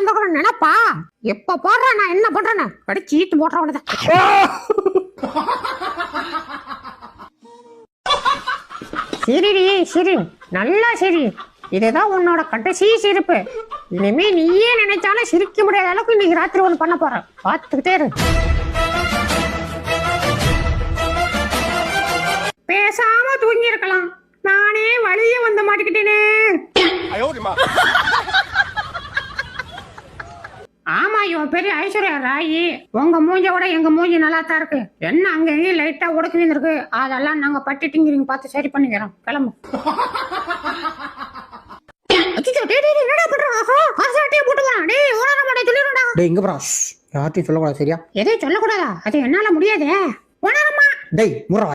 உட்காந்துருக்கணும் நினைப்பா. எப்ப போடுறேன் நான் என்ன பண்றேன்னு கடிச்சு ஈட்டு போடுறவனதான். சிரிடி சிரி, நல்லா சிரி. இதுதான் உன்னோட கடைசி சிரிப்பு. இனிமே நீயே நினைச்சாலும் சிரிக்க முடியாத அளவுக்கு இன்னைக்கு ராத்திரி ஒண்ணு பண்ண போற. பாத்துக்கிட்டே இரு. பேசாம தூங்கி இருக்கலாம், நானே வழிய வந்து மாட்டிக்கிட்டேனே. ஆமா, இவன் பெரிய ஐஸ்வர்யா ராயி. உங்க மூஞ்சோட எங்க மூஞ்சி நல்லா தான் இருக்கு. என்ன அங்க எங்கேயும் லைட்டா உடக்கு விழுந்திருக்கு, அதெல்லாம் நாங்க பட்டிட்டிங்கிறீங்க பார்த்து சரி பண்ணிக்கிறோம். கிளம்பு. யார்ட்டையும் சொல்லக்கூடாது சரியா? எதையும் சொல்லக்கூடாதா? அது என்னால முடியாதே.